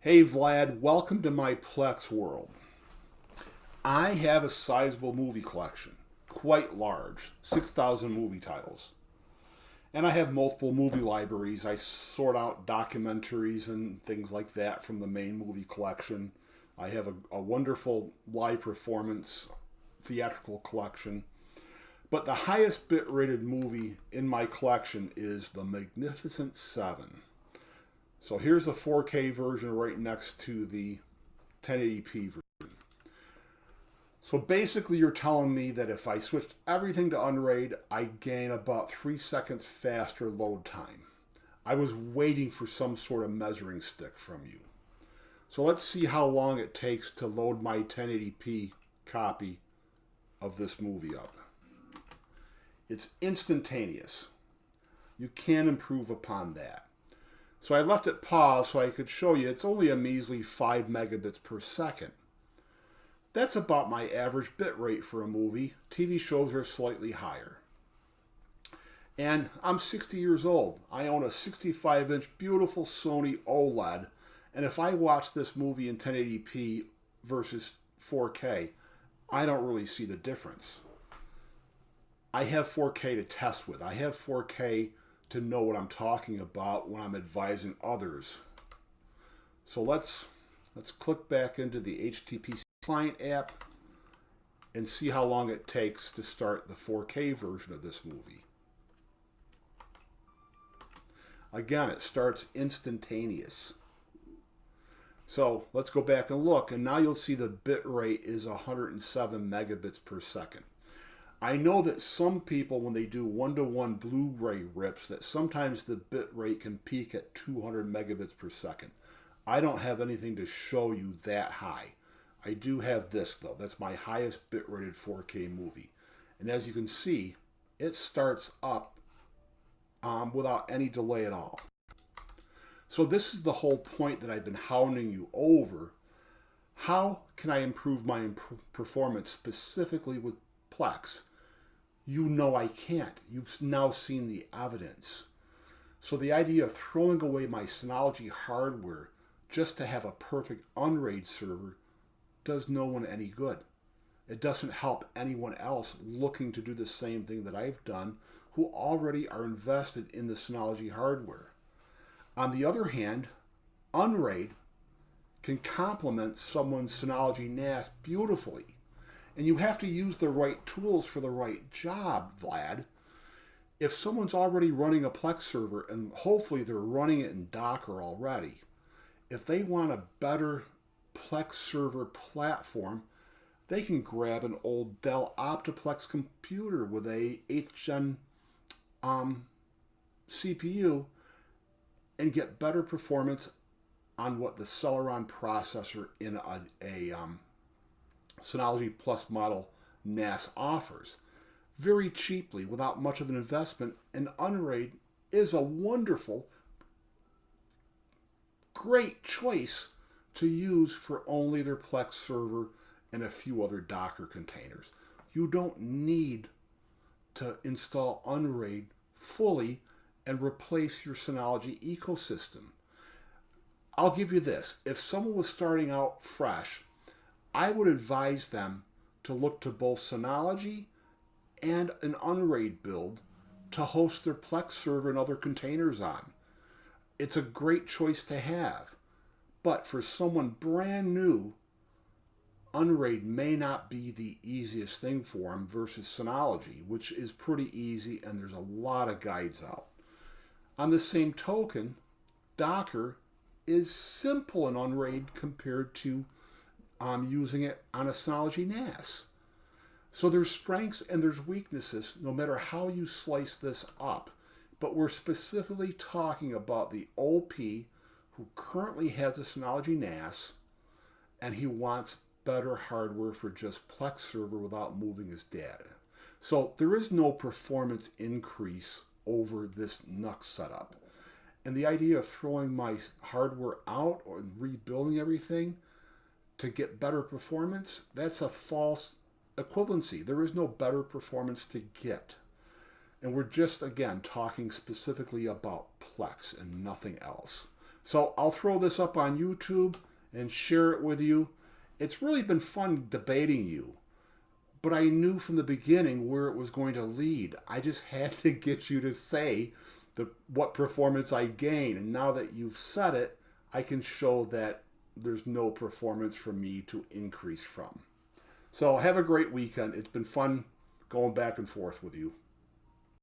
Hey Vlad, welcome to my Plex world. I have a sizable movie collection, quite large, 6,000 movie titles. And I have multiple movie libraries. I sort out documentaries and things like that from the main movie collection. I have a wonderful live performance theatrical collection. But the highest bit rated movie in my collection is The Magnificent Seven. So here's the 4K version right next to the 1080p version. So basically you're telling me that if I switched everything to Unraid, I gain about 3 seconds faster load time. I was waiting for some sort of measuring stick from you. So let's see how long it takes to load my 1080p copy of this movie up. It's instantaneous. You can improve upon that. So I left it paused so I could show you it's only a measly 5 megabits per second. That's about my average bit rate for a movie. TV shows are slightly higher. And I'm 60 years old. I own a 65-inch beautiful Sony OLED. And if I watch this movie in 1080p versus 4K, I don't really see the difference. I have 4K to test with. I have 4K to know what I'm talking about when I'm advising others. So let's click back into the HTTP client app and see how long it takes to start the 4K version of this movie. Again, it starts instantaneous. So let's go back and look, and now you'll see the bit rate is 107 megabits per second. I know that some people, when they do one-to-one Blu-ray rips, that sometimes the bit rate can peak at 200 megabits per second. I don't have anything to show you that high. I do have this, though. That's my highest bit-rated 4K movie. And as you can see, it starts up without any delay at all. So this is the whole point that I've been hounding you over. How can I improve my performance specifically with Plex? You know I can't. You've now seen the evidence. So the idea of throwing away my Synology hardware just to have a perfect Unraid server does no one any good. It doesn't help anyone else looking to do the same thing that I've done who already are invested in the Synology hardware. On the other hand, Unraid can complement someone's Synology NAS beautifully. And you have to use the right tools for the right job, Vlad. If someone's already running a Plex server, and hopefully they're running it in Docker already, if they want a better Plex server platform, they can grab an old Dell Optiplex computer with a 8th gen CPU and get better performance on what the Celeron processor in a Synology Plus model NAS offers. Very cheaply, without much of an investment, and Unraid is a wonderful, great choice to use for only their Plex server and a few other Docker containers. You don't need to install Unraid fully and replace your Synology ecosystem. I'll give you this. If someone was starting out fresh, I would advise them to look to both Synology and an Unraid build to host their Plex server and other containers on. It's a great choice to have. But for someone brand new, Unraid may not be the easiest thing for them versus Synology, which is pretty easy and there's a lot of guides out. On the same token, Docker is simple in Unraid compared to using it on a Synology NAS. So there's strengths and there's weaknesses no matter how you slice this up. But we're specifically talking about the OP who currently has a Synology NAS and he wants better hardware for just Plex server without moving his data. So there is no performance increase over this NUC setup. And the idea of throwing my hardware out or rebuilding everything to get better performance, that's a false equivalency. There is no better performance to get. And we're just, again, talking specifically about Plex and nothing else. So I'll throw this up on YouTube and share it with you. It's really been fun debating you, but I knew from the beginning where it was going to lead. I just had to get you to say what performance I gain, and now that you've said it, I can show that there's no performance for me to increase from. So have a great weekend. It's been fun going back and forth with you.